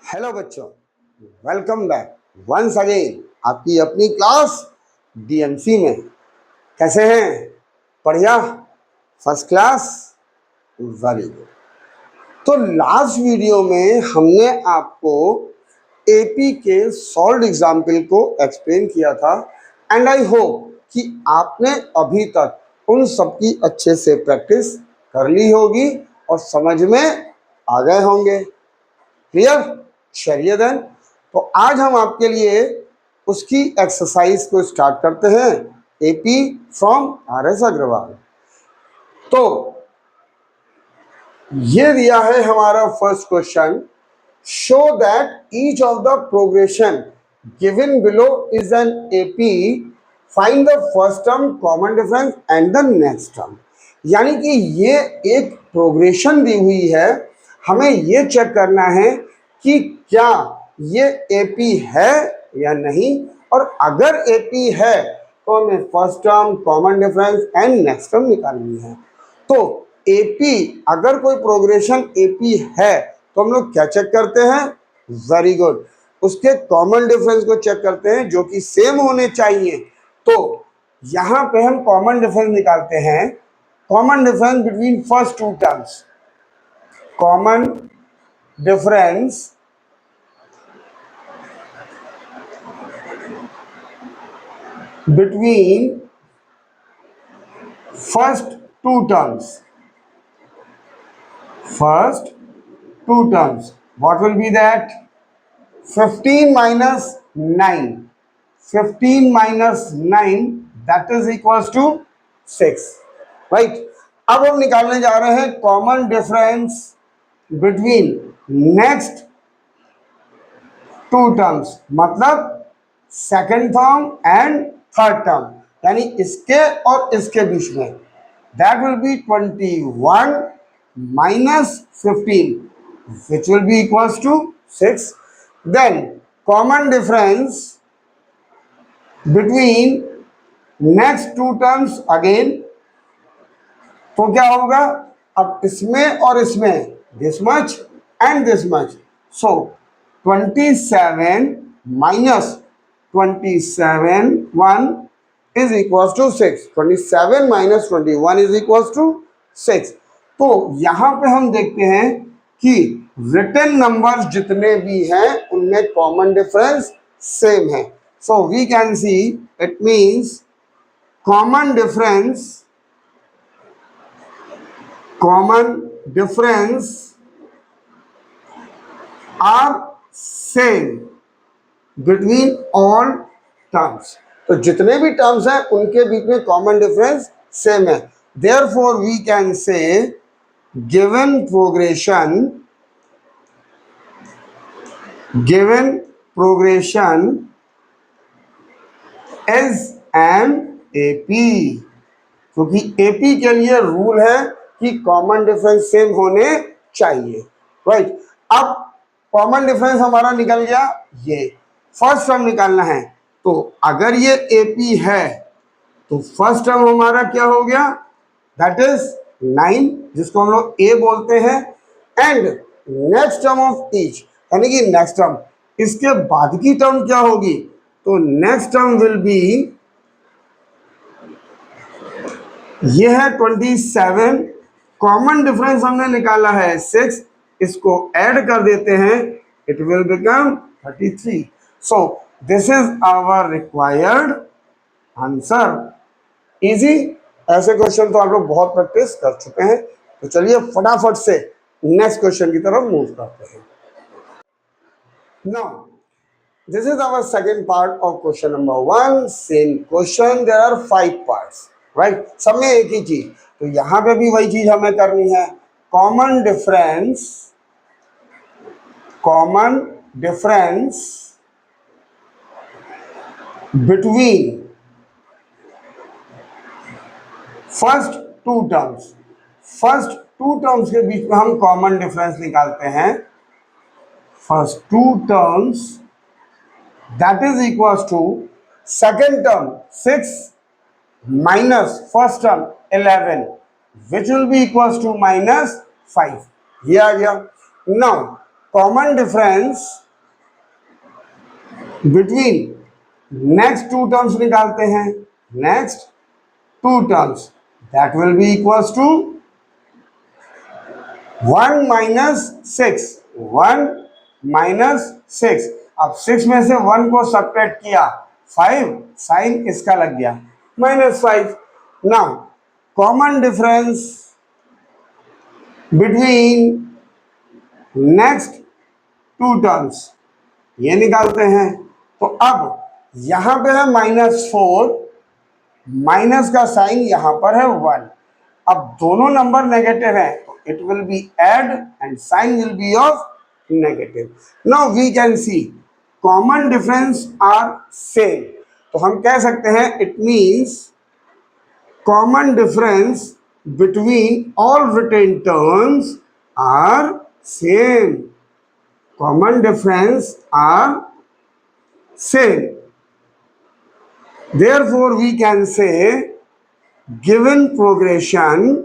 Hello बच्चों, welcome back once again आपकी अपनी क्लास डीएमसी में। कैसे हैं? बढ़िया, फर्स्ट क्लास, वेरी गुड। तो लास्ट वीडियो में हमने आपको एपी के सॉल्व एग्जाम्पल को एक्सप्लेन किया था एंड आई होप कि आपने अभी तक उन सब की अच्छे से प्रैक्टिस कर ली होगी और समझ में आ गए होंगे। क्लियर? चलिए देन, तो आज हम आपके लिए उसकी एक्सरसाइज को स्टार्ट करते हैं। AP from R S. अग्रवाल। तो ये दिया है हमारा first question, show that each of the progression given below is an AP, find the first term, common difference and the next term. यानी कि ये एक प्रोग्रेशन दी हुई है, हमें ये चेक करना है कि क्या ये एपी है या नहीं, और अगर एपी है तो हमें first term, common difference and next term निकालनी है। तो एपी, अगर कोई प्रोग्रेशन एपी है तो हम लोग क्या चेक करते हैं? वेरी गुड, उसके कॉमन डिफरेंस को चेक करते हैं जो कि सेम होने चाहिए। तो यहां पे हम कॉमन डिफरेंस निकालते हैं। Common difference between first two terms, common difference between first two terms, what will be that? 15 minus 9, 15 minus 9, that is equals to 6, right? अब हम निकालने जा रहे हैं common difference between next two terms, मतलब second term and third term, यानी इसके और इसके बीच में। That will be 21 minus 15 which will be equals to 6। Then common difference between next two terms again, तो क्या होगा? अब इसमें और इसमें this much and this much, so 27 minus 27 1 is equals to 6, 27 minus 21 is equals to 6। तो यहां पे हम देखते हैं कि रिटन नंबर्स जितने भी हैं उनमें कॉमन डिफरेंस सेम है। So we can see it means common difference are same between all terms. तो जितने भी टर्म्स हैं उनके बीच में कॉमन डिफरेंस सेम है। Therefore we can say given progression is an AP, क्योंकि एपी के लिए रूल है कि कॉमन डिफरेंस सेम होने चाहिए, राइट? अब कॉमन डिफरेंस हमारा निकल गया, ये फर्स्ट टर्म निकालना है। तो अगर ये एपी है तो फर्स्ट टर्म हमारा क्या हो गया? दैट इज 9, जिसको हम लोग ए बोलते हैं, and next term of each, यानी कि नेक्स्ट टर्म, इसके बाद की टर्म क्या होगी? तो नेक्स्ट टर्म विल बी, ये है 27, कॉमन डिफरेंस हमने निकाला है 6, इसको ऐड कर देते हैं, it will become 33। So this is our required answer. Easy, ऐसे क्वेश्चन तो आप लोग बहुत प्रैक्टिस कर चुके हैं। तो चलिए फटाफट से नेक्स्ट क्वेश्चन की तरफ मूव करते हैं। Now this is our second part of question number 1। Same question, there are 5 parts, right? सब में एक ही चीज, तो यहां पे भी वही चीज हमें करनी है। Common difference between first two terms के बीच में हम कॉमन डिफरेंस निकालते हैं। First two terms that is equal to second term 6 minus first term 11 which will be equal to -5। ये आ गया। Now common difference between next two terms निकालते हैं, next two terms, that will be equals to 1 minus 6, 1 minus 6। अब 6 में से 1 को subtract किया, 5, साइन इसका लग गया -5। Now common difference between next two terms, ये निकालते हैं। तो अब यहां पे है -4, माइनस का साइन यहां पर है 1। अब दोनों नंबर नेगेटिव है तो it will be add and sign will be of negative. Now we can see common difference are same, तो हम कह सकते हैं it means common difference between all written terms are same, common difference are same. Therefore, we can say given progression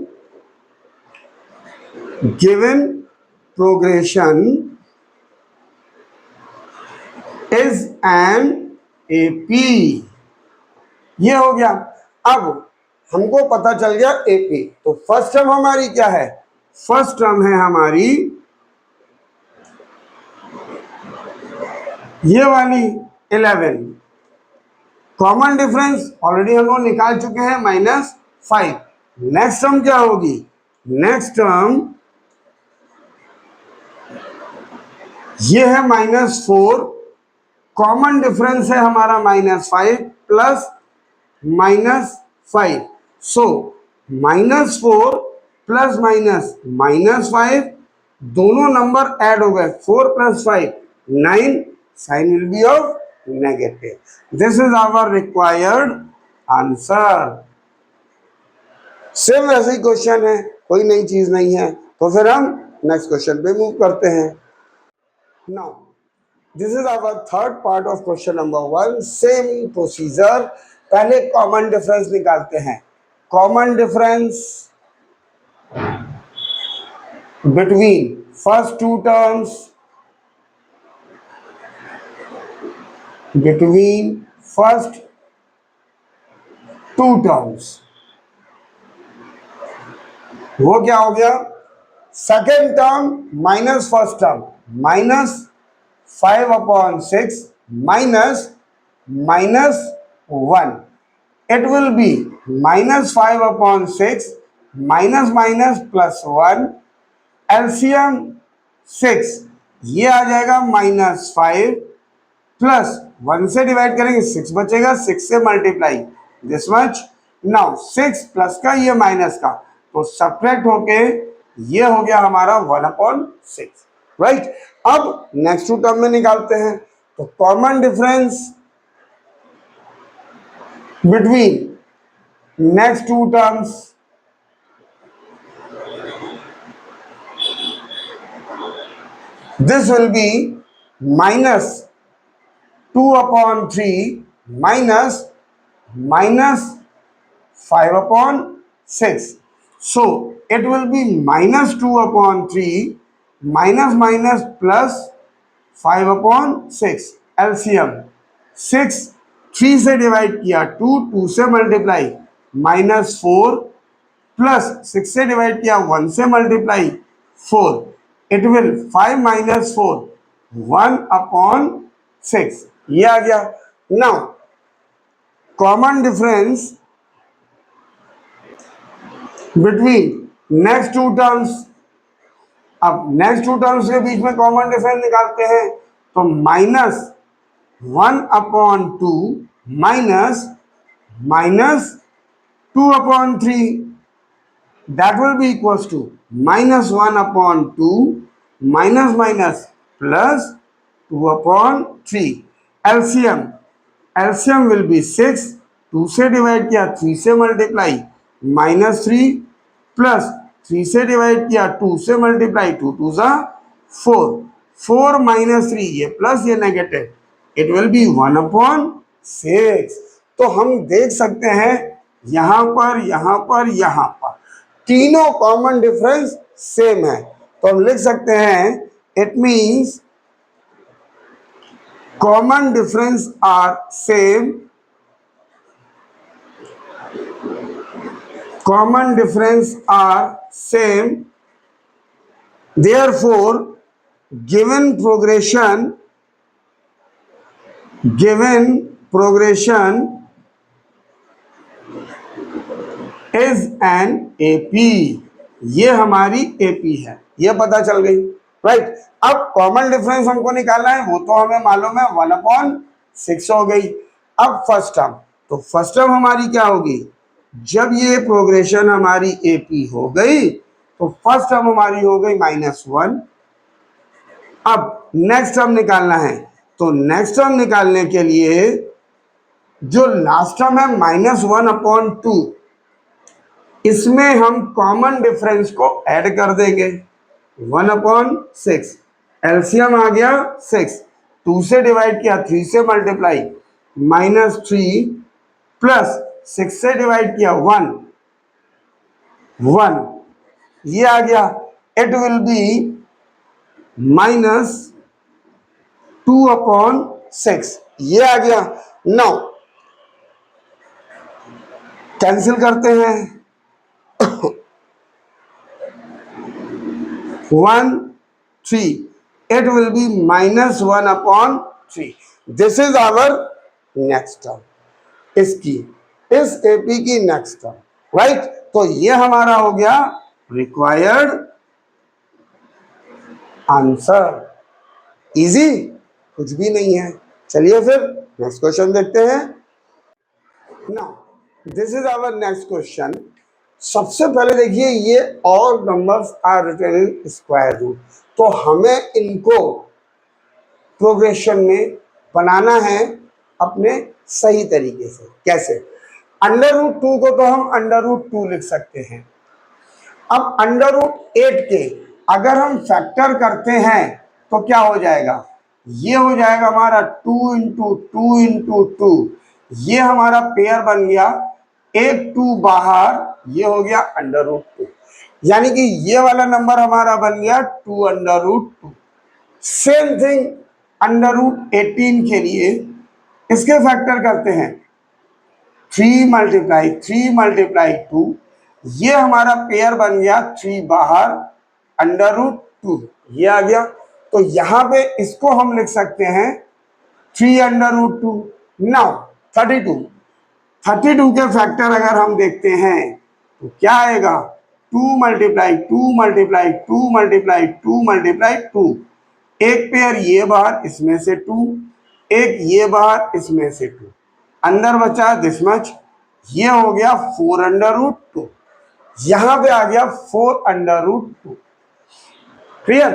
is an AP। ये हो गया। अब हमको पता चल गया AP, तो फर्स्ट टर्म हमारी क्या है? फर्स्ट टर्म है हमारी ये वाली 11। कॉमन डिफरेंस ऑलरेडी हम लोग निकाल चुके हैं -5। नेक्स्ट टर्म क्या होगी? नेक्स्ट टर्म ये है -4, कॉमन डिफरेंस है हमारा -5 प्लस -5। सो -4 प्लस -5, दोनों नंबर ऐड हो गए, 4 + 5 9, sign will be of negative. This is our required answer. Same वैसे ही क्वेश्चन है, कोई नई चीज नहीं है, तो फिर हम नेक्स्ट क्वेश्चन पे मूव करते हैं। Now this is our third part of question number 1। Same procedure, पहले कॉमन डिफरेंस निकालते हैं। Common difference between first two terms, between first two terms, वो क्या हो गया? Second term minus first term, -5/6 -1, it will be -5/6 -+ 1, LCM 6, ये आ जाएगा -5 plus 1 से डिवाइड करेंगे 6 बचेगा, 6 से multiply this much. Now 6 plus का ये माइनस का, तो सब्ट्रैक्ट होके ये हो गया हमारा 1/6, राइट। अब नेक्स्ट टू टर्म में निकालते हैं, तो common difference between next two terms, this will be -2/3 -5/6. So it will be -2/3 plus 5/6, LCM 6, 3 से डिवाइड किया 2 से मल्टीप्लाई -4 प्लस 6 से डिवाइड किया 1 से मल्टीप्लाई 4, इट विल 5 - 4 1/6, ये आ गया। Now common difference between next two terms, अब नेक्स्ट टू टर्म्स के बीच में कॉमन डिफरेंस निकालते हैं, तो -1/2 -2/3, that will be equals to -1/2 plus 2/3। LCM will be 6, 2 से डिवाइड किया 3 से मल्टीप्लाई -3 प्लस 3 से डिवाइड किया 2 से मल्टीप्लाई 2 2 ज़ा 4, 4 - 3, ये प्लस ये नेगेटिव, इट विल बी 1/6। तो हम देख सकते हैं यहां पर तीनों कॉमन डिफरेंस सेम है, तो हम लिख सकते हैं it means common difference are same, common difference are same, therefore given progression is an AP। ये हमारी AP है, ये पता चल गई, राइट। अब कॉमन डिफरेंस हमको निकालना है, वो तो हमें मालूम है 1/6 हो गई। अब फर्स्ट टर्म, तो फर्स्ट टर्म हमारी क्या होगी, जब ये प्रोग्रेशन हमारी AP हो गई तो फर्स्ट टर्म हमारी हो गई -1। अब नेक्स्ट टर्म निकालना है, तो नेक्स्ट टर्म निकालने के लिए जो लास्ट टर्म है -1/2, इसमें हम कॉमन डिफरेंस को ऐड कर देंगे 1/6, एलसीएम आ गया 6, 2 से डिवाइड किया, 3 से मल्टीप्लाई, -3 प्लस 6 से डिवाइड किया 1, ये आ गया। इट विल बी -2/6, ये आ गया। नाउ कैंसिल करते हैं, 1 3, it will be -1/3। This is our next term, इसकी इस एपी की नेक्स्ट टर्म, राइट। तो ये हमारा हो गया रिक्वायर्ड आंसर। इजी कुछ भी नहीं है। चलिए फिर नेक्स्ट क्वेश्चन देखते हैं। Now this is our next question. सबसे पहले देखिए, ये all numbers are written in square root, तो हमें इनको प्रोग्रेशन में बनाना है अपने सही तरीके से। कैसे? √2 को तो हम √2 लिख सकते हैं। अब √8 के अगर हम फैक्टर करते हैं तो क्या हो जाएगा, ये हो जाएगा हमारा 2 × 2 × 2, ये हमारा पेयर बन गया, एक 2 बाहर, ये हो गया √2, यानी कि ये वाला नंबर हमारा बन गया 2√2। सेम थिंग √18 के लिए इसके फैक्टर करते हैं, 3 × 2, ये हमारा पेयर बन गया, 3 बाहर, √2, ये आ गया। तो यहां पे इसको हम लिख सकते हैं 3√2। नाउ 32 के फैक्टर अगर हम देखते हैं तो क्या आएगा, 2 × 2 × 2 एक पेयर ये बाहर, इसमें से 2, एक ये बाहर, इसमें से 2, अंदर बचा दिस मच, ये हो गया 4√2, यहां पे आ गया 4√2। क्लियर?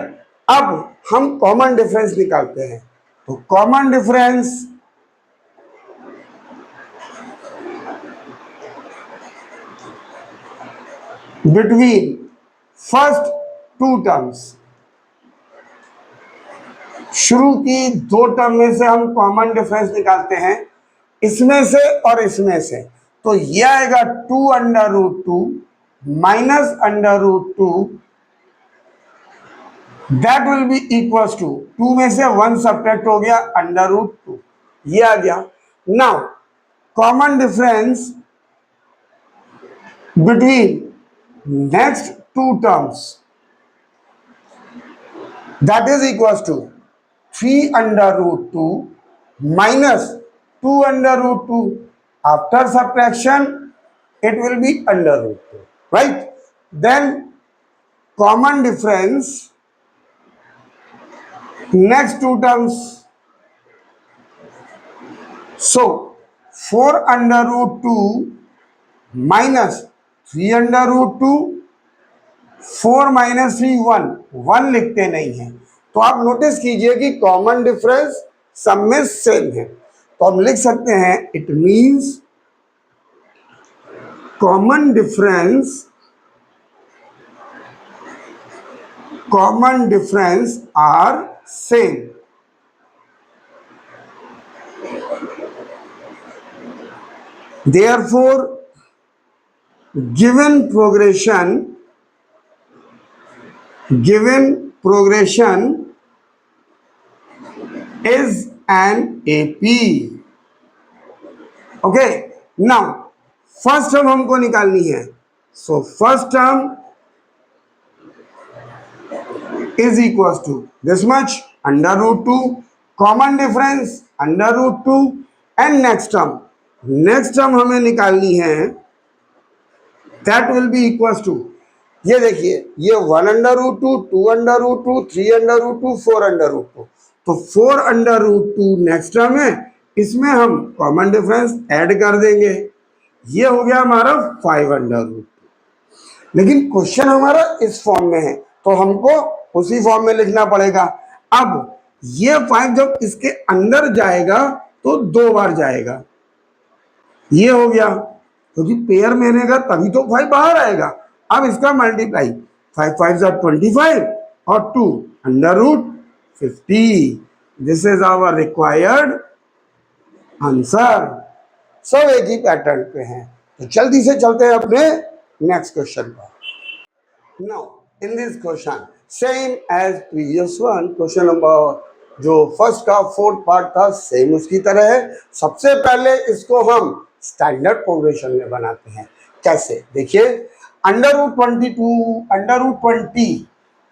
अब हम कॉमन डिफरेंस निकालते हैं, तो common difference between first 2 terms, शुरू की 2 टर्म में से हम कॉमन डिफरेंस निकालते हैं, इसमें से और इसमें से, तो ये आएगा 2√2 -√2, that will be equals to 2 में से 1 सब्ट्रैक्ट हो गया, √2, ये आ गया। Now common difference between next 2 terms, that is equals to 3√2 -2√2, after subtraction it will be √2, right? Then common difference next 2 terms, so 4√2 -3√2, 4 - 3 1 लिखते नहीं है, तो आप नोटिस कीजिए कि कॉमन डिफरेंस सब में सेम है, तो हम लिख सकते हैं it means common difference are same. Therefore given progression is an AP. Okay, now first term हमको निकालनी है, सो first term is equals to this much under root 2, common difference under root 2, and next term हमें निकालनी है, that will be equals to, ये देखिए, ये 1 under root 2, 2 under root 2, 3 under root 2, 4 under root 2, तो 4 अंडर रूट 2 नेक्स्ट टर्म है, इसमें हम कॉमन डिफरेंस ऐड कर देंगे, ये हो गया हमारा 5 अंडर रूट 2। लेकिन क्वेश्चन हमारा इस फॉर्म में है, तो हमको उसी फॉर्म में लिखना पड़ेगा। अब ये 5 जब इसके अंदर जाएगा तो 2 बार जाएगा, ये हो गया, क्योंकि पेयर में रहेगा तभी तो 5 बाहर आएगा। अब इसका मल्टीप्लाई, 5 5 25 और 2 under root 50। This is our required answer. सब एक ही पैटर्न पे हैं, तो जल्दी से चलते हैं अपने नेक्स्ट क्वेश्चन पर। Now in this question same as previous one, question number जो फर्स्ट का 4th पार्ट था सेम उसकी तरह है। सबसे पहले इसको हम स्टैंडर्ड प्रोग्रेशन में बनाते हैं। कैसे, देखिए, अंडर रूट 22 अंडर रूट 20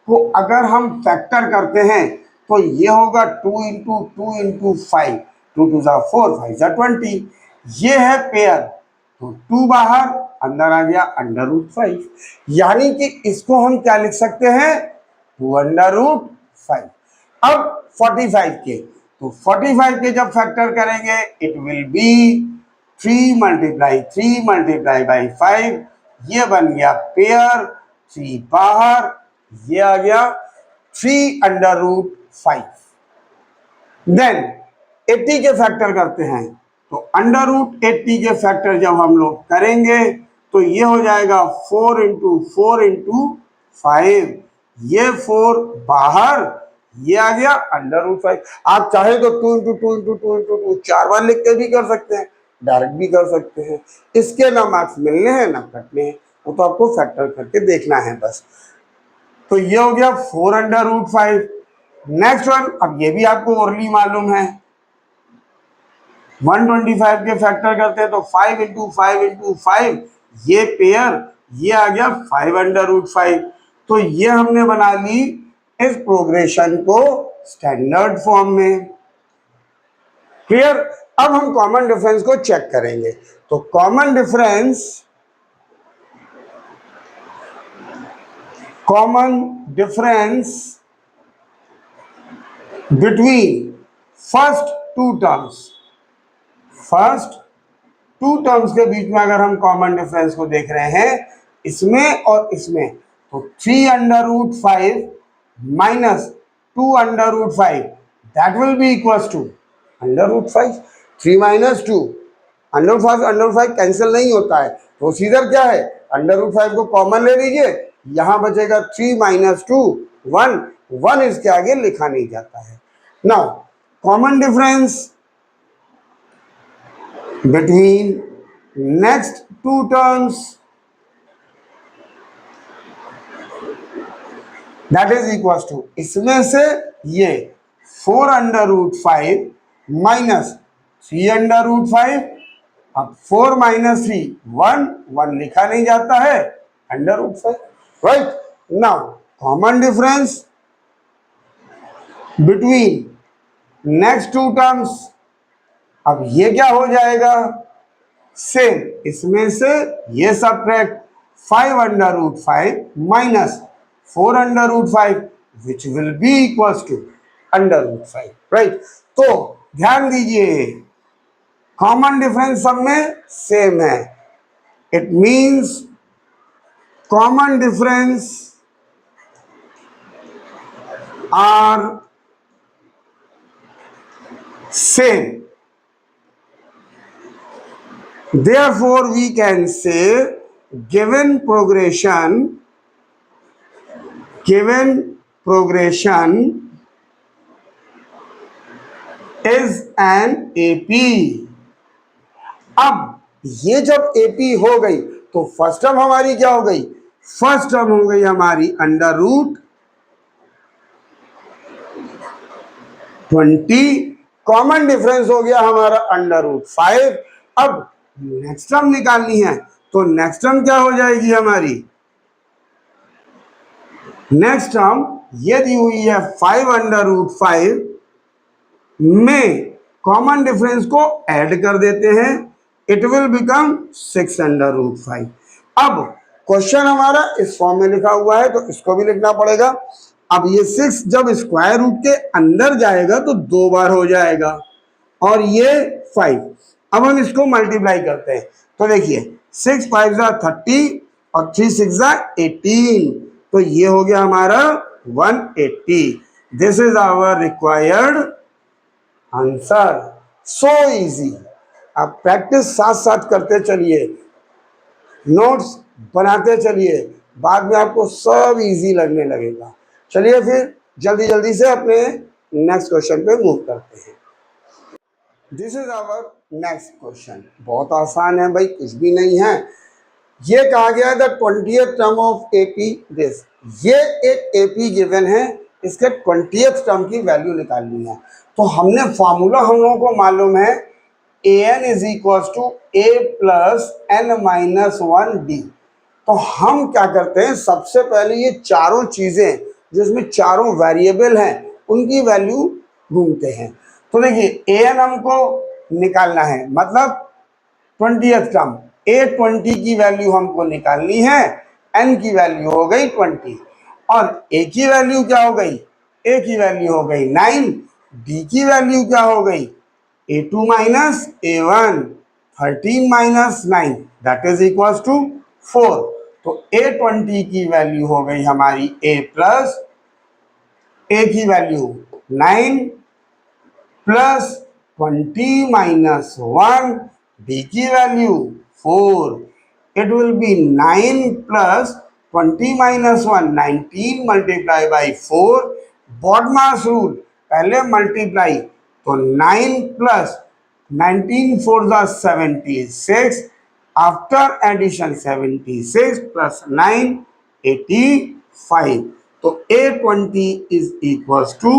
को अगर हम फैक्टर करते हैं तो ये होगा 2 इंटू 2 इंटू 5, 2 2 4, 5 20, ये है पेयर, तो 2 बाहर, अंदर आ गया अंडर रूट 5, यानी कि इसको हम क्या लिख सकते हैं, 2 अंडर रूट 5। अब 45 के, तो 45 के जब फैक्टर करेंगे it will be 3 multiply 3 multiply by 5, ये बन गया पेयर, 3 बाहर, ये आ गया 3 अंडर रूट 5। देन 80 के फैक्टर करते हैं, तो अंडर रूट 80 के फैक्टर जब हम लोग करेंगे तो ये हो जाएगा 4 इंटू 4 इंटू 5, ये 4 बाहर, ये आ गया अंडर रूट 5। आप चाहे तो 2 इंटू 2 इंटू 2 इंटू 2 4 बार लिख के भी कर सकते हैं, डायरेक्ट भी कर सकते हैं, इसके ना मार्क्स मिलने हैं ना कटने हैं, वो तो आपको फैक्टर करके देखना है बस। तो ये हो गया 4 अंडर रूट 5। नेक्स्ट वन, अब ये भी आपको ओरली मालूम है, 125 के फैक्टर करते हैं तो 5 इंटू 5 इंटू 5, ये पेयर, ये आ गया 5 अंडर रूट 5। तो ये हमने बना ली इस प्रोग्रेशन को स्टैंडर्ड फॉर्म में। क्लियर। अब हम कॉमन डिफरेंस को चेक करेंगे, तो common difference between first two terms के बीच में अगर हम कॉमन डिफरेंस को देख रहे हैं, इसमें और इसमें, तो 3 under root 5 minus 2 under root 5, that will be equals to under root 5। 3 minus 2, under 5 cancel नहीं होता है, प्रोसीजर क्या है, अंडर रूट 5 को कॉमन ले लीजिए, यहां बचेगा 3 माइनस 2 1, 1 इसके आगे लिखा नहीं जाता है। Now common difference between next two terms, that is equals to, इसमें से ये 4 under root 5 minus 3 under root 5, अब 4 माइनस 3 1, 1 लिखा नहीं जाता है, under root 5, right. Now common difference between next two terms, अब ये क्या हो जाएगा, सेम, इसमें से ये subtract 5 under root 5 minus 4 under root 5 which will be equals to under root 5, right. तो ध्यान दीजिए, कॉमन डिफरेंस सब में सेम है, it means common difference are same, therefore we can say given progression is an AP। अब ये जब AP हो गई तो फर्स्ट टर्म हमारी क्या हो गई, फर्स्ट टर्म हो गई हमारी अंडर रूट 20, कॉमन डिफरेंस हो गया हमारा √5। अब नेक्स्ट टर्म निकालनी है, तो नेक्स्ट टर्म क्या हो जाएगी हमारी? नेक्स्ट टर्म ये दी हुई है 5 √5 में कॉमन डिफरेंस को ऐड कर देते हैं, इट विल बिकम 6 √5। अब क्वेश्चन हमारा इस फॉर्म में लिखा हुआ है, तो इसको भी लिखना पड़ेगा। अब ये 6 जब स्क्वायर रूट के अंदर जाएगा तो 2 बार हो जाएगा, और ये 5। अब हम इसको मल्टीप्लाई करते हैं, तो देखिए 6 5 30 और 3 6 18, तो ये हो गया हमारा 180। This is our required answer. So easy. आप प्रैक्टिस साथ साथ करते चलिए, नोट्स बनाते चलिए, बाद में आपको सब इजी लगने लगेगा। चलिए फिर जल्दी जल्दी से अपने नेक्स्ट क्वेश्चन पे मूव करते हैं। This is our next question. बहुत आसान है भाई, कुछ भी नहीं है। ये कहा गया है the 20th term of AP this. ये एक एपी गिवन है, इसके 20th टर्म की वैल्यू निकालनी है। तो हमने फॉर्मूला हम लोगों को मालूम है, an is equal to a plus n minus 1d। तो हम क्या करते हैं, सबसे पहले ये चारों चीजें जिसमें चारों वेरिएबल हैं उनकी वैल्यू ढूंढते हैं। तो देखिए an हमको निकालना है, मतलब 20th टर्म a20 की वैल्यू हमको निकालनी है, n की वैल्यू हो गई 20, और a की वैल्यू क्या हो गई? a की वैल्यू हो गई 9, d की वैल्यू क्या हो गई? a2 minus a1, 13 minus 9 that is equal to 4। तो a20 की वैल्यू हो गई हमारी a प्लस a की वैल्यू 9 प्लस 20 माइनस 1, d की value 4। It will be 9 plus 20 minus 1, 19 multiply by 4। BODMAS rule, पहले मल्टीप्लाई, तो 9 प्लस 19 4 ज़ा 76, आफ्टर एडिशन 76 प्लस 9 85। तो a20 is equal to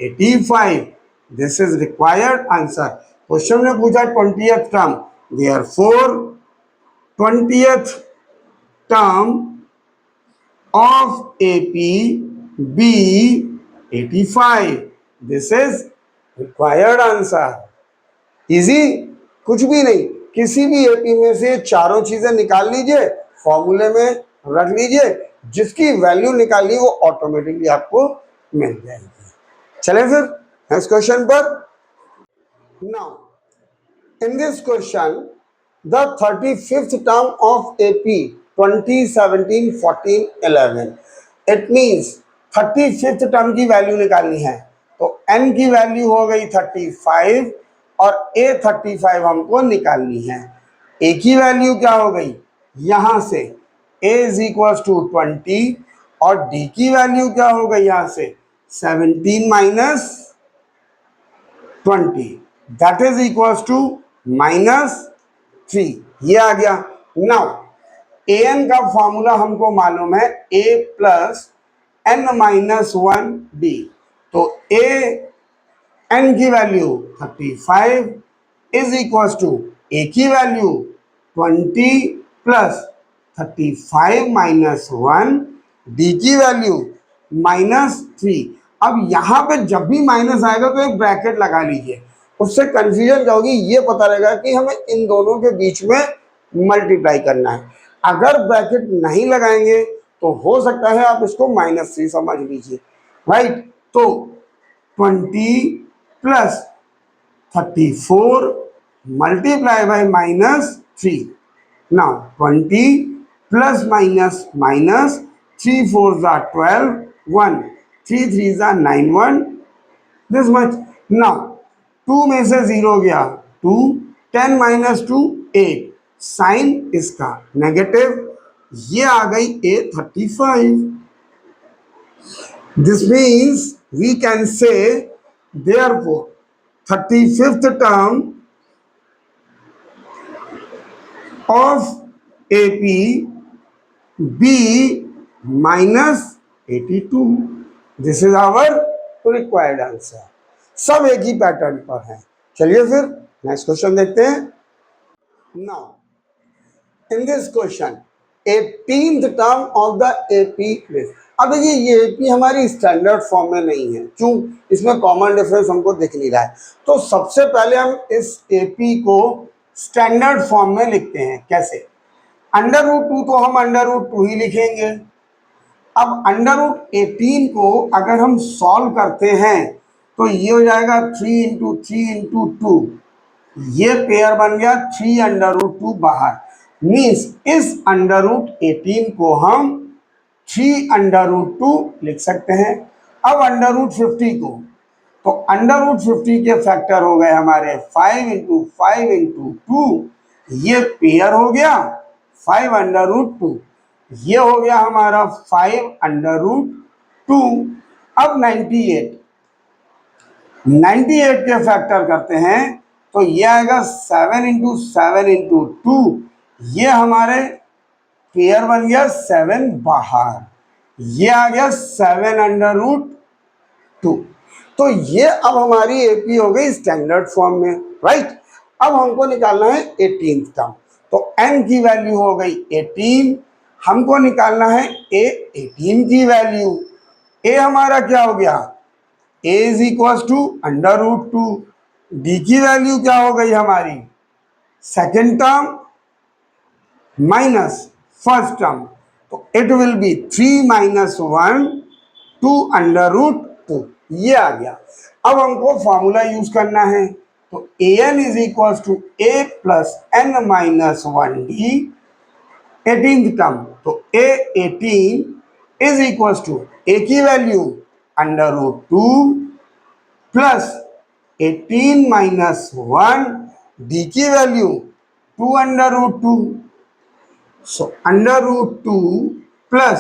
85। This is required answer. Question में पूछा 20th term, therefore 20th term of AP be 85। This is required answer. Easy, कुछ भी नहीं, किसी भी एपी में से चारों चीजें निकाल लीजिए, फॉर्मूले में रख लीजिए, जिसकी वैल्यू निकाली वो ऑटोमेटिकली आपको मिल जाएगी। चलें फिर नेक्स्ट क्वेश्चन पर। Now in this question the 35th term of AP 2017 14 11, it means 35th term की वैल्यू निकालनी है। तो n की वैल्यू हो गई 35 और a35 हमको निकालनी है। a की वैल्यू क्या हो गई? यहां से a इज इक्वल टू 20 और d की वैल्यू क्या हो गई? यहां से 17 minus 20 that is equal to -3। ये आ गया। नाउ an का फॉर्मूला हमको मालूम है a plus n minus 1d। तो n की value 35 is equal to a की वैल्यू 20 प्लस 35 माइनस 1, d की वैल्यू -3। अब यहां पे जब भी माइनस आएगा तो एक ब्रैकेट लगा लीजिए, उससे कंफ्यूजन क्या होगी, ये पता रहेगा कि हमें इन दोनों के बीच में मल्टीप्लाई करना है। अगर ब्रैकेट नहीं लगाएंगे तो हो सकता है आप इसको -3 समझ लीजिए, राइट। तो 20 plus 34 multiply by -3। Now 20 plus minus minus 3 4 ज़ा 12, 1 3 3 ज़ा 9 1, दिस मच। नाउ 2 में से 0 गया 2, 10 माइनस 2 8, साइन इसका नेगेटिव, ये आ गई a35। This means we can say therefore 35th term of AP B minus 82. This is our required answer. सब एक ही पैटर्न पर हैं। चलिए फिर नेक्स्ट क्वेश्चन देखते हैं। Now in this question 18th term of the AP list. अब देखिए ये एपी हमारी स्टैंडर्ड फॉर्म में नहीं है, क्यों? इसमें कॉमन डिफरेंस हमको दिख नहीं रहा है। तो सबसे पहले हम इस एपी को स्टैंडर्ड फॉर्म में लिखते हैं। कैसे? √2 तो हम √2 ही लिखेंगे। अब √18 को अगर हम सॉल्व करते हैं तो ये हो जाएगा 3 इंटू 3 इंटू 2, ये पेयर बन गया 3 √2 बाहर। मीन्स इस √18 को हम 3 √2 लिख सकते हैं। अब √50 को, तो √50 के फैक्टर हो गए हमारे 5 इंटू 5 इंटू 2, ये पेयर हो गया 5 √2, ये हो गया हमारा 5 √2। अब 98 के फैक्टर करते हैं तो ये आएगा 7 इंटू 7 इंटू 2, ये हमारे पेयर बन गया 7 बाहर, ये आ गया 7 √2। तो ये अब हमारी एपी हो गई स्टैंडर्ड फॉर्म में, राइट। अब हमको निकालना है 18th टर्म, तो n की वैल्यू हो गई 18, हमको निकालना है a 18 की वैल्यू। a हमारा क्या हो गया? a is equal to √2, d की वैल्यू क्या हो गई हमारी? Second term minus first term, तो इट विल बी 3 माइनस 1 2 √2, ये आ गया। अब हमको फॉर्मूला यूज करना है, तो an is equal to a plus n minus 1d 18th term, तो a 18 is equal to a की वैल्यू √2 प्लस 18 माइनस 1 d की value 2 √2। So √2 plus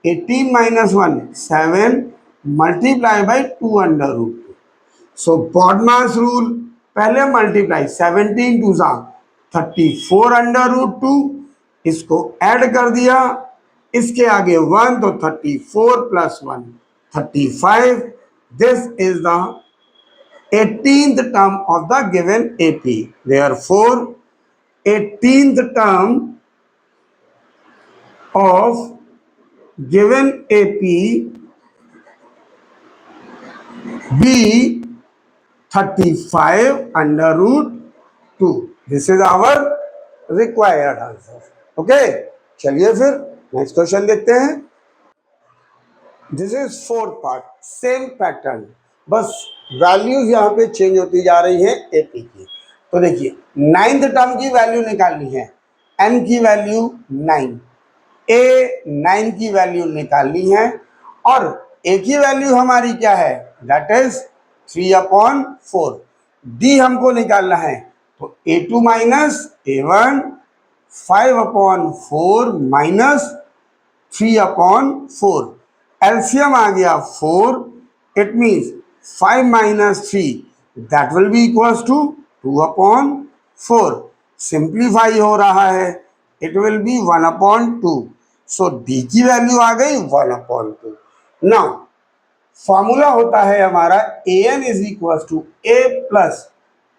18 minus 1 7 multiply by 2 √2। So BODMAS rule, पहले multiply 17 2 34 √2, इसको add कर दिया, इसके आगे 1 तो 34 plus 1 35। This is the 18th term of the given AP. Therefore 18th term of given AP be 35 √2। This is our required answer. Okay, चलिए फिर next question देखते हैं। This is fourth part, same pattern, बस values यहाँ पे change होती जा रही है एपी की। तो देखिए 9th टर्म की वैल्यू निकालनी है, n की वैल्यू 9, a 9 की वैल्यू निकालनी है, और a की वैल्यू हमारी क्या है? That is 3/4। d हमको निकालना है, तो a2 minus a1 5/4 minus 3/4, LCM आ गया 4, it means 5 minus 3 that will be equals to 2/4। Simplify हो रहा है, it will be 1/2। So d की वैल्यू आ गई 1/2। नाउ फॉर्मूला होता है हमारा an is equal to a plus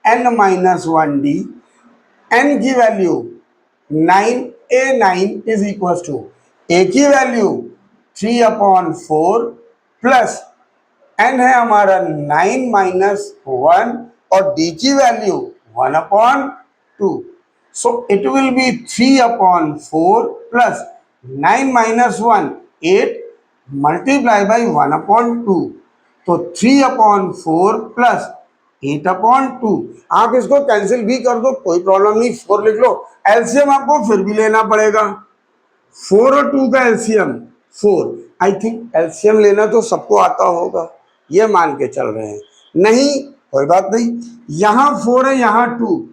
n minus 1d। n की value 9, a9 is equal to a की वैल्यू 3/4 प्लस n है हमारा 9 माइनस 1 और d की value 1/2। So it will be 3/4 plus 9 minus 1 8 multiply by 1/2। तो 3/4 plus 8/2, आप इसको cancel भी कर दो, कोई प्रॉब्लम नहीं, 4 लिख लो। एलसीएम आपको फिर भी लेना पड़ेगा, 4 और 2 का एलसीएम 4। आई थिंक एलसीएम लेना तो सबको आता होगा, ये मान के चल रहे हैं। नहीं, कोई बात नहीं, यहाँ 4 है, यहाँ 2,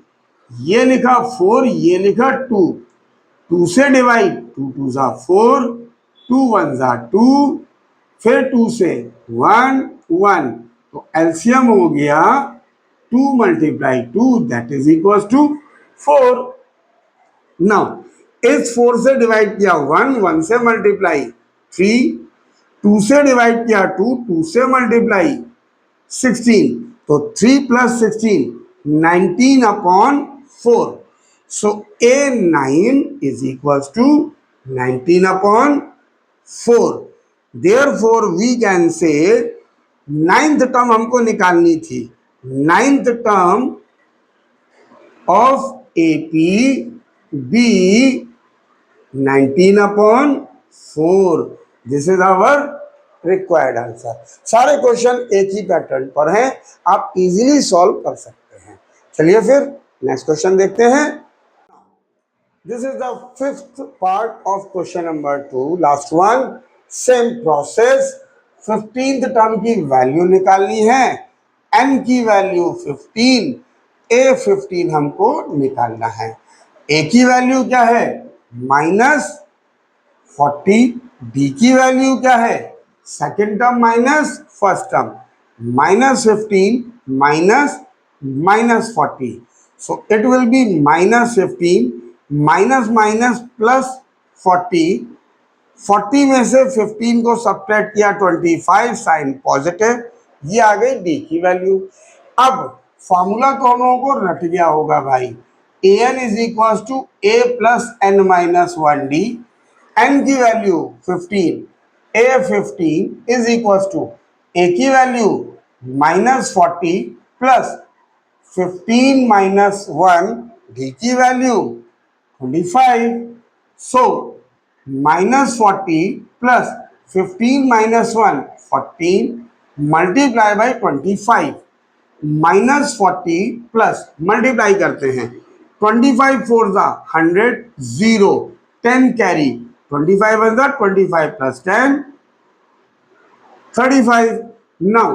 ये लिखा 4, ये लिखा 2, 2 से डिवाइड, 2 2 4, 2 1 2, फिर 2 से 1 1, तो एलसीएम हो गया 2 multiply 2 that is equal to 4। Now इस 4 से डिवाइड किया 1, 1 से मल्टीप्लाई 3, 2 से डिवाइड किया 2, 2 से मल्टीप्लाई 16, तो 3 + 16 19 upon 4. So A9 is equals to 19 upon 4. Therefore we can say ninth term हमको निकालनी थी, ninth term of AP be 19 upon 4. This is our required answer. सारे क्वेश्चन एक ही पैटर्न पर हैं, आप इजीली सॉल्व कर सकते हैं. चलिए फिर नेक्स्ट क्वेश्चन देखते हैं. This is the fifth part of question number 2, last one. Same process. 15th term की वैल्यू निकालनी है, n की वैल्यू 15, A15 हमको निकालना है. A की वैल्यू क्या है? -40. B की वैल्यू क्या है? Second term minus first term, -15 -40. So it will B -15 minus plus 40. 40 में से 15 को सब्ट्रैक्ट किया 25, साइन पॉजिटिव. ये आ गई डी की वैल्यू. अब फॉर्मूला तो हम लोगों को रट गया होगा भाई. an is equal to a plus n minus 1d. n की value 15, a15 is equal to a की वैल्यू -40 प्लस 15 माइनस 1, d की value 25. So -40 plus 15 minus 1 14 multiply by 25. -40 plus multiply करते हैं, 25 4 100, 0 10 कैरी, 25 1 25 प्लस 10 35. नाउ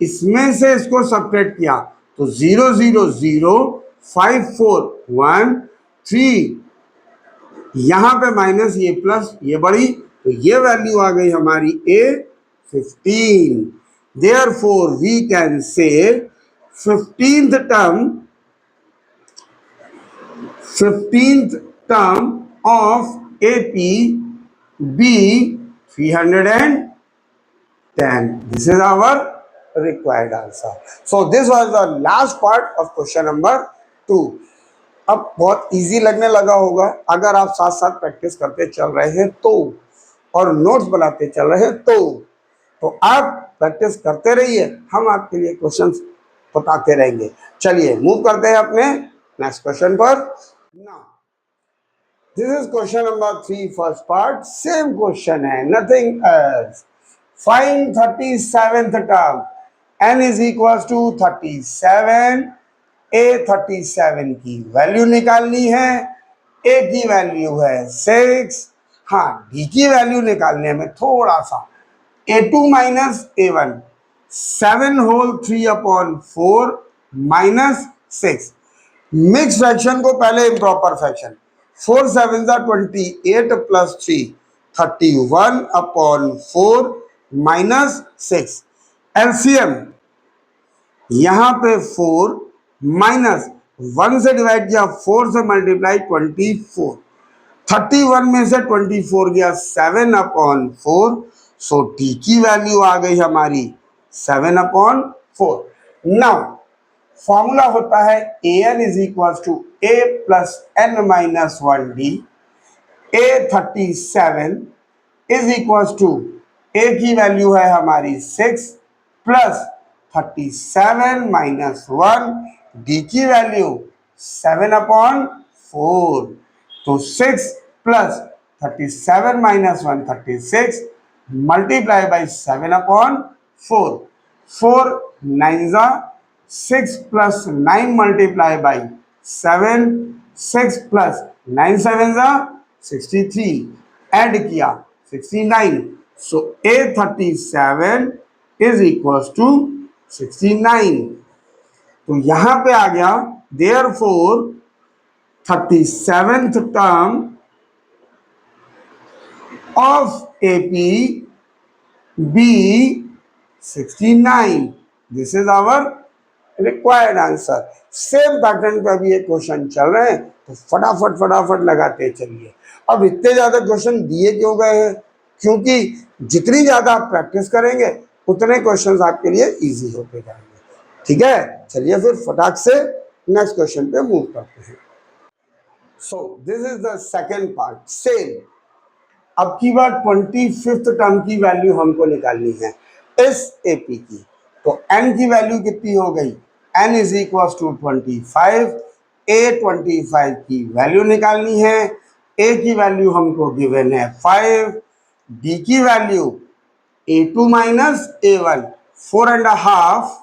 इसमें से इसको subtract किया तो 0 0 0 5 4 1 3, यहां पे माइनस, ये प्लस, ये बढ़ी, तो ये वैल्यू आ गई हमारी A15. Therefore we can say 15th term of AP B 310. This is our required answer. So this was the last part of question number 2. अब बहुत इजी लगने लगा होगा अगर आप साथ साथ प्रैक्टिस करते चल रहे हैं तो, और नोट्स बनाते चल रहे हैं तो आप प्रैक्टिस करते रहिए, हम आपके लिए क्वेश्चंस बताते रहेंगे. चलिए मूव करते हैं अपने नेक्स्ट क्वेश्चन पर. Now this is question number 3, first part. Same question है, nothing else. Find 37th term. n is equal to 37. A37 की वैल्यू निकालनी है. A की वैल्यू है 6. हाँ, D की वैल्यू निकालने है हमें थोड़ा सा. A2 minus A1, 7 whole 3 upon 4 minus 6. Mix fraction को पहले improper fraction. 4 7 28 plus 3 31 upon 4 minus 6. LCM यहां पे 4 माइनस 1 से डिवाइड किया, 4 से मल्टीप्लाई 24. 31 में से 24 गया 7 अपॉन 4. सो टी की वैल्यू आ गई हमारी 7 अपॉन 4. नाउ फॉर्मूला होता है an is equal to a plus n minus 1d. A37 is equal to a की वैल्यू है हमारी 6 प्लस 37 माइनस 1, d की वैल्यू 7 अपॉन 4. तो 6 plus 37 minus 1 36 multiply by 7 upon 4. 4 9 6 plus 9 multiply by 7, 6 plus 9 7 63, add किया 69. So A37 is equal to 69. तो यहां पे आ गया therefore 37th term of AP B 69. This is our required answer. Same pattern पे अभी ये क्वेश्चन चल रहे हैं तो फटाफट लगाते चलिए. अब इतने ज्यादा क्वेश्चन दिए क्यों गए हैं? क्योंकि जितनी ज्यादा आप प्रैक्टिस करेंगे उतने क्वेश्चंस आपके लिए इजी होते जाएंगे. ठीक है, चलिए फिर फटाक से नेक्स्ट क्वेश्चन पे मूव करते हैं। सो this is the second part, same. अब की बार 25th टर्म की वैल्यू हमको निकालनी है इस एपी की। तो n की वैल्यू कितनी हो गई, n is equal to 25। a 25 की वैल्यू निकालनी है, a की वैल्यू हमको गिवन है 5, d की value a2 minus a1 4.5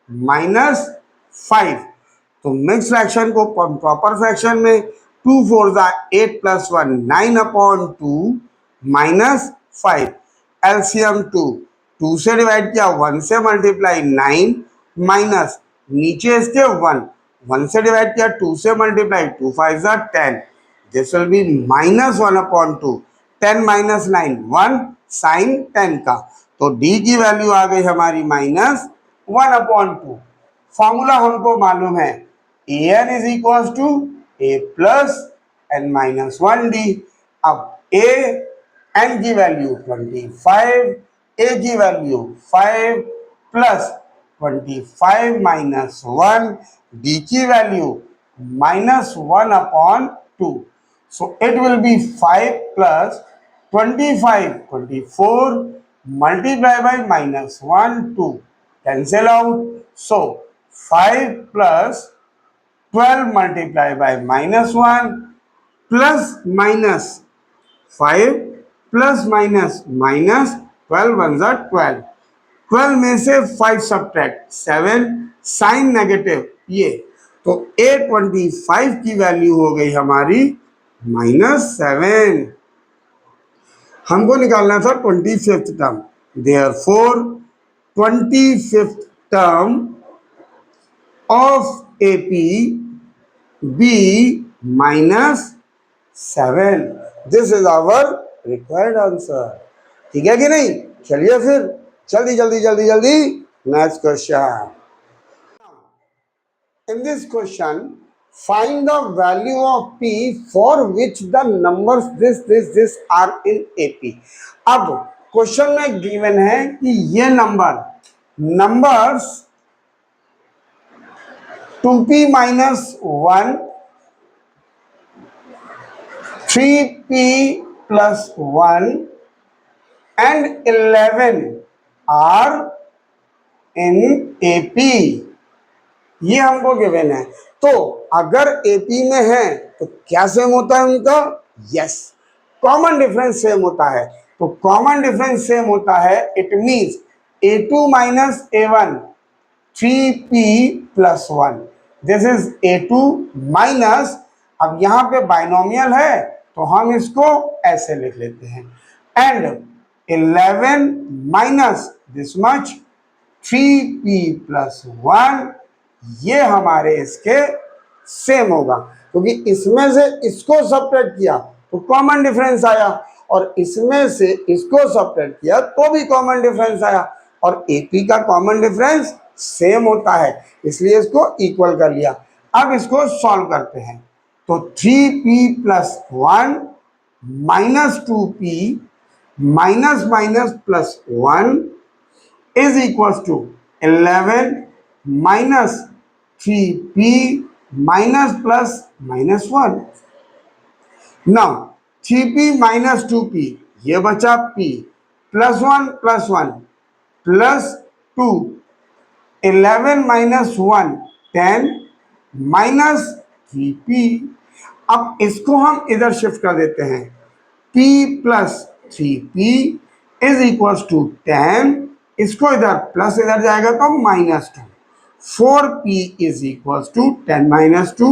minus 5। तो मिक्स फ्रैक्शन को प्रॉपर फ्रैक्शन में 2 4 जा 8 प्लस 1 9/2 माइनस 5। एलसीएम 2 से डिवाइड किया 1 से मल्टीप्लाई 9 माइनस नीचे इसके 1 से डिवाइड किया 2 से मल्टीप्लाई 2 5 जा 10। This will be minus 1/2। 10 minus 9 1 sign 10 का। तो डी की वैल्यू आ गई हमारी माइनस 1/2। फॉर्मूला हमको मालूम है a n is equal to a plus n minus 1d। अब ए एन की वैल्यू 25, ए की वैल्यू 5 प्लस 25 माइनस 1, डी की value minus 1/2। So it will be 5 plus 25 24 multiply by minus 1 2 cancel out. So 5 plus 12 multiply by minus 1 plus minus 5 plus minus minus 12 1 जा 12। 12 में से 5 subtract 7 sign negative ये। तो A25 की value हो गई हमारी -7। हमको निकालना था 25th term. Therefore 25th term of AP be -7। This is our required answer. ठीक है कि नहीं? चलिए फिर जल्दी जल्दी जल्दी जल्दी next question. In this question, find the value of p for which the numbers this are in AP। अब क्वेश्चन में गिवन है कि ये numbers 2p minus 1, 3p plus 1 and 11 are in AP। ये हमको गिवन है। तो अगर एपी में है तो क्या सेम होता है उनका? यस, कॉमन डिफरेंस सेम होता है। तो कॉमन डिफरेंस सेम होता है, it means a2 minus a1 3p plus 1। This is a2 minus, अब यहां पे बाइनोमियल है तो हम इसको ऐसे लिख लेते हैं, and 11 minus this much 3p plus 1, ये हमारे इसके सेम होगा। क्योंकि इसमें से इसको सब्ट्रैक्ट किया तो कॉमन डिफरेंस आया, और इसमें से इसको सब्ट्रैक्ट किया तो भी कॉमन डिफरेंस आया, और एपी का कॉमन डिफरेंस सेम होता है, इसलिए इसको इक्वल कर लिया। अब इसको सॉल्व करते हैं। तो 3p plus 1 minus 2p minus minus plus 1 is equal to 11 minus 3p minus plus minus 1। Now 3p minus 2p, ये बचा p plus 1 plus 2, 11 minus 1 10 minus 3p। अब इसको हम इधर शिफ्ट कर देते हैं, p plus 3p is equal to 10, इसको इधर प्लस इधर जाएगा तो -2। 4p is equal to 10 minus 2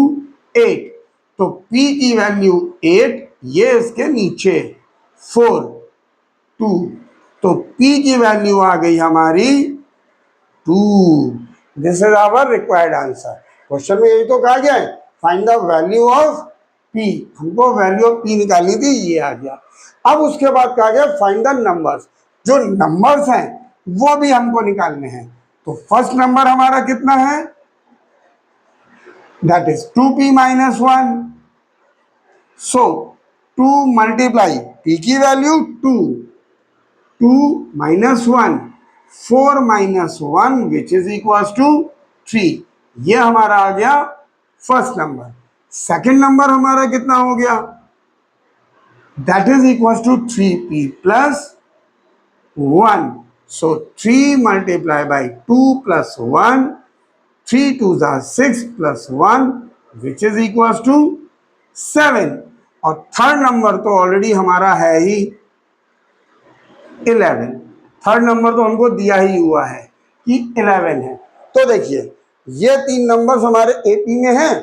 8। तो p की वैल्यू 8, ये इसके नीचे 4 2, तो p की वैल्यू आ गई हमारी 2। This is our required answer. Question में यही तो कहा गया है, find the value of p। हमको वैल्यू ऑफ p निकालनी थी, ये आ गया। अब उसके बाद कहा गया फाइंड द नंबर्स। जो नंबर्स हैं वो भी हमको निकालने हैं। तो फर्स्ट नंबर हमारा कितना है? That is 2p minus 1। So 2 multiply p की value 2 minus 1 4 minus 1 which is equal to 3, ये हमारा आ गया फर्स्ट नंबर। सेकंड नंबर हमारा कितना हो गया, that is equal to 3p plus 1। So 3 multiply by 2 plus 1, 3 2s are 6 plus 1 which is equals to 7। और third number तो ऑलरेडी हमारा है ही 11। थर्ड नंबर तो हमको दिया ही हुआ है कि 11 है। तो देखिए ये तीन नंबर्स हमारे एपी में हैं,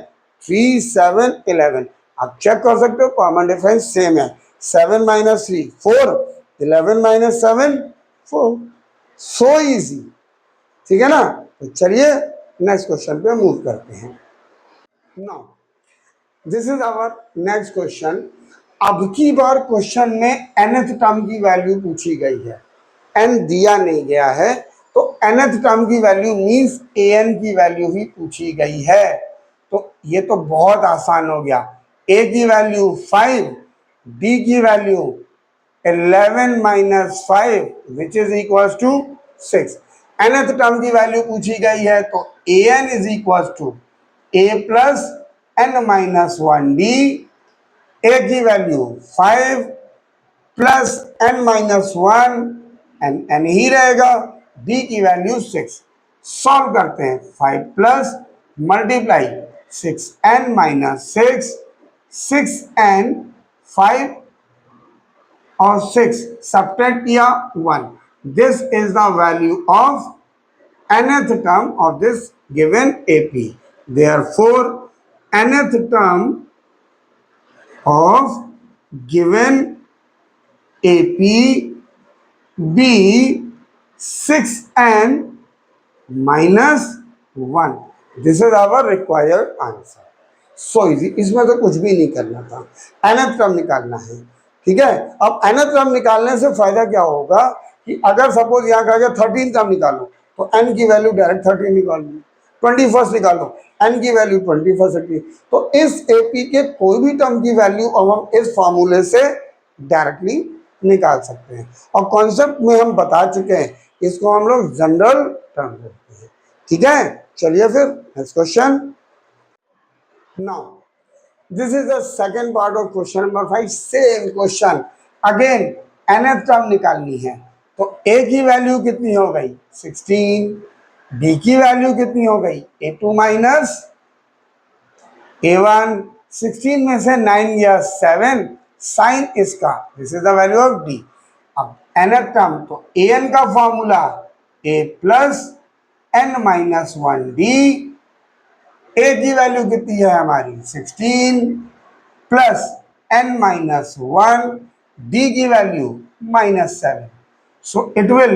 3 7 11। आप चेक कर सकते हो कॉमन डिफरेंस सेम है, 7 माइनस 3 4, 11 माइनस 7 4। सो इजी, ठीक है ना। तो चलिए नेक्स्ट क्वेश्चन पे मूव करते हैं। Now this is our next question. अब की बार क्वेश्चन में nth टर्म की वैल्यू पूछी गई है, n दिया नहीं गया है, तो nth टर्म की वैल्यू मींस an की वैल्यू ही पूछी गई है। तो ये तो बहुत आसान हो गया, a की वैल्यू 5, b की value 11 minus 5 which is equal to 6। nth term की वैल्यू पूछी गई है तो an is equal to a plus n minus 1d। a की value 5 plus n minus 1, n ही रहेगा। b की वैल्यू 6। सॉल्व करते हैं, 5 plus multiply 6n minus 6, 6n 5 और 6 सब्ट्रैक्ट किया 1। This is the value of nth term of this given AP. Therefore, nth term of given AP be 6n minus 1. This is our required answer. So easy, इसमें तो कुछ भी नहीं करना था, nth term निकालना है, ठीक है। अब nth term निकालने से फायदा क्या होगा कि अगर सपोज यहाँ कहा गया 13 टर्म निकालो तो n की वैल्यू डायरेक्ट 13 निकाल लो, 21 निकालो n की वैल्यू 21 रखी। तो इस एपी के कोई भी टर्म की वैल्यू अब हम इस फॉर्मूले से डायरेक्टली निकाल सकते हैं। और कॉन्सेप्ट में हम बता चुके हैं, इसको हम लोग जनरल टर्म करते हैं, ठीक है। चलिए फिर next question. Now this is the second part of question number 5। Same question again, nth term निकालनी है। तो a की वैल्यू कितनी हो गई 16, b की वैल्यू कितनी हो गई a2 माइनस a1। 16 में से 9 गया 7, साइन इसका, this is the value of d। अब nth टर्म तो an का formula a plus n minus 1d। a की वैल्यू कितनी है हमारी 16 प्लस n माइनस 1, d की value minus 7। So it will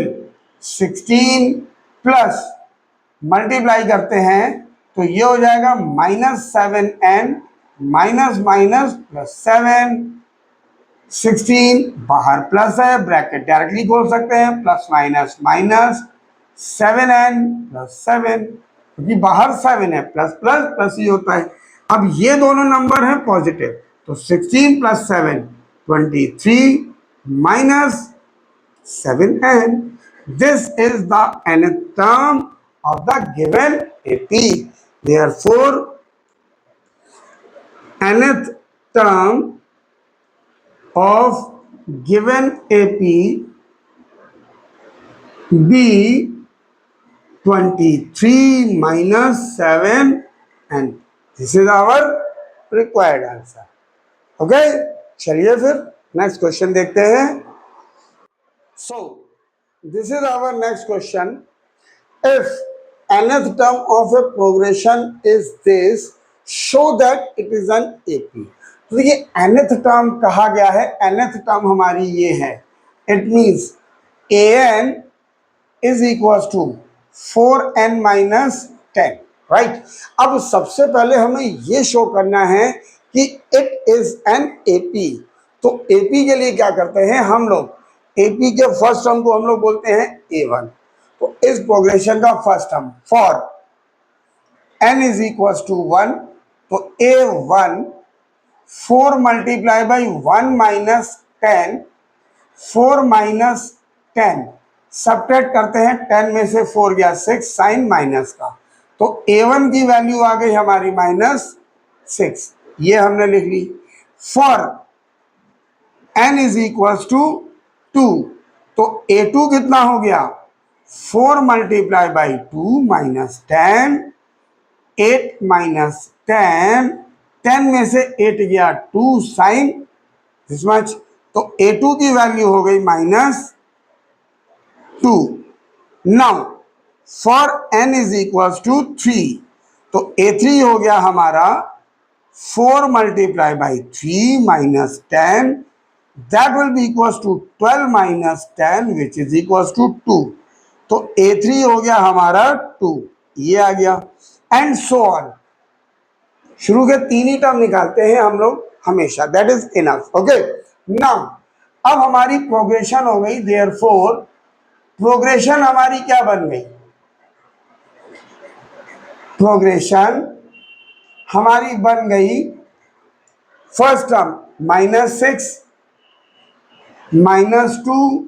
16 plus multiply करते हैं तो ये हो जाएगा minus 7n minus minus plus 7। 16 बाहर प्लस है, ब्रैकेट डायरेक्टली खोल सकते हैं, plus minus minus 7n plus 7, क्योंकि बाहर 7 है, प्लस प्लस प्लस ही होता है। अब ये दोनों नंबर हैं पॉजिटिव, तो 16 plus 7 23 minus 7n। This is the nth term of the given AP. Therefore, nth term of given AP be 23 minus 7 and this is our required answer. Okay, चलिए फिर next question देखते हैं। So this is our next question. If nth term of a progression is this, show that it is an AP. तो ये nth term कहा गया है, nth term हमारी ये है, it means an is equals to 4n minus 10, right? अब सबसे पहले हमें ये शो करना है कि it is an AP। तो AP के लिए क्या करते हैं हम लोग, AP के फर्स्ट टर्म को हम लोग बोलते हैं A1। तो इस प्रोग्रेशन का first term for n is equal to 1, तो A1 4 multiply by 1 minus 10, 4 minus 10 subtract करते हैं, 10 में से 4 गया 6, साइन माइनस का, तो A1 की वैल्यू आ गई हमारी -6, ये हमने लिख ली। For n is equal to 2, तो A2 कितना हो गया 4 मल्टीप्लाई बाई 2 -10, 8 -10, 10 में से 8 गया 2 साइन दिस मच, तो A2 की वैल्यू हो गई -2। Now for n is equal to 3, तो A3 हो गया हमारा 4 multiply by 3 -10, that will be equals to 12 minus 10 which is equals to 2, तो A3 हो गया हमारा 2, ये आ गया। एंड सो ऑन, शुरू के 3 ही टर्म निकालते हैं हम लोग हमेशा, that is enough. Okay, now अब हमारी प्रोग्रेशन हो गई, देयरफॉर प्रोग्रेशन हमारी क्या बन गई, प्रोग्रेशन हमारी बन गई फर्स्ट टर्म -6 -2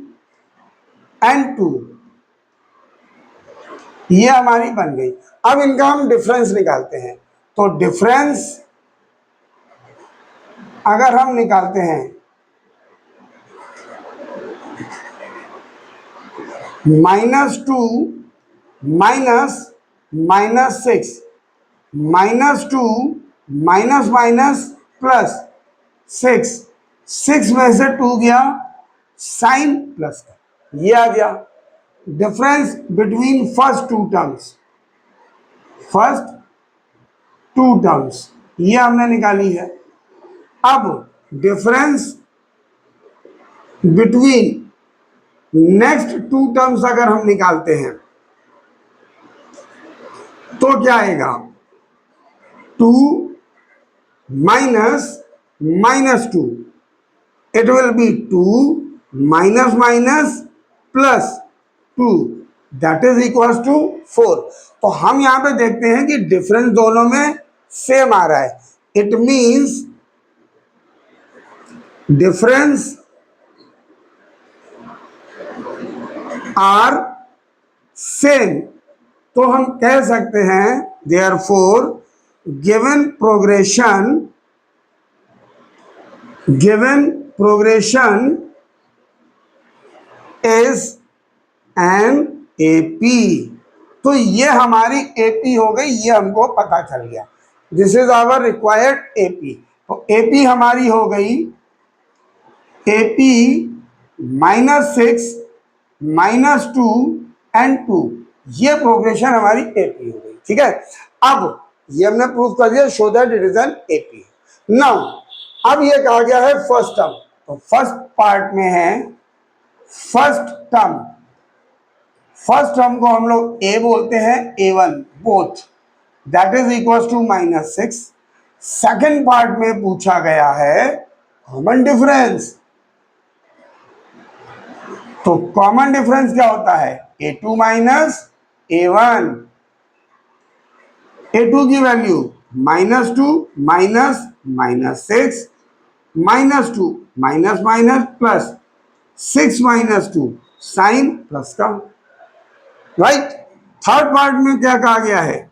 एंड 2, ये हमारी बन गई। अब इनका हम डिफरेंस निकालते हैं, तो डिफरेंस अगर हम निकालते हैं -2 -6 -2 +6, 6 में से 2 गया साइन प्लस का, ये आ गया। Difference between first two terms ये हमने निकाली है। अब डिफरेंस बिटवीन नेक्स्ट 2 टर्म्स अगर हम निकालते हैं तो क्या आएगा, 2 -2, it will be 2 +2, that is equal to 4। तो हम यहां पे देखते हैं कि डिफरेंस दोनों में सेम आ रहा है, it means difference are same, तो हम कह सकते हैं therefore given progression is an AP, तो ये हमारी एपी हो गई, ये हमको पता चल गया, this is our required AP. तो एपी हमारी हो गई एपी -6 -2 एंड 2, ये प्रोग्रेशन हमारी एपी हो गई। ठीक है, अब ये हमने प्रूव कर दिया, show that it is an AP. Now अब ये कहा गया है फर्स्ट टर्म, तो फर्स्ट पार्ट में है फर्स्ट टर्म को हम लोग ए बोलते हैं, A1 both, that is equal to -6। Second part में पूछा गया है कॉमन डिफरेंस, तो कॉमन डिफरेंस क्या होता है, A2 -A1, A2 की वैल्यू -2 -6 -2 प्लस 6 -2 साइन प्लस का, राइट। थर्ड पार्ट में क्या कहा गया है,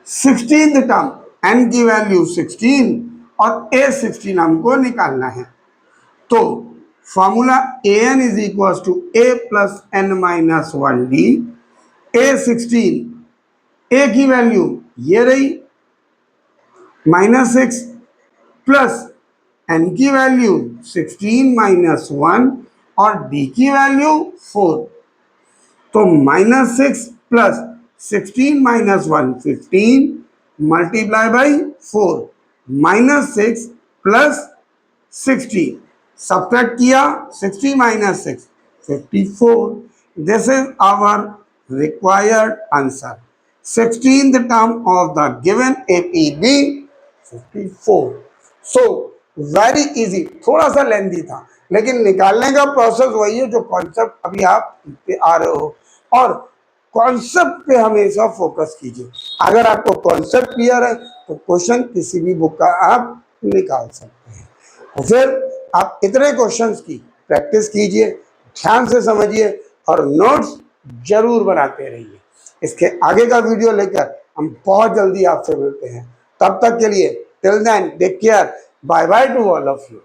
16th टर्म, n की वैल्यू 16 और A16 हमको निकालना है, तो formula an is equal to a plus n minus 1d, A16 a की वैल्यू ये रही -6 प्लस n की वैल्यू 16 -1 और d की वैल्यू 4, तो -6 plus 16 -1 15 multiply by 4, -6 plus 16 subtract किया, 60 -6 54, this is our required answer. 16th term of the given APB 54। So very easy, थोड़ा सा लेंदी था, लेकिन निकालने का प्रोसेस वही है जो कॉन्सेप्ट अभी आप पे आ रहे हो, और कॉन्सेप्ट पे हमेशा फोकस कीजिए। अगर आपको कॉन्सेप्ट क्लियर है तो क्वेश्चन किसी भी बुक का आप निकाल सकते हैं, और फिर आप इतने क्वेश्चंस की प्रैक्टिस कीजिए, ध्यान से समझिए और नोट्स जरूर बनाते रहिए। इसके आगे का वीडियो लेकर हम बहुत जल्दी आपसे मिलते हैं। तब तक के लिए till then take care, bye bye to all of you.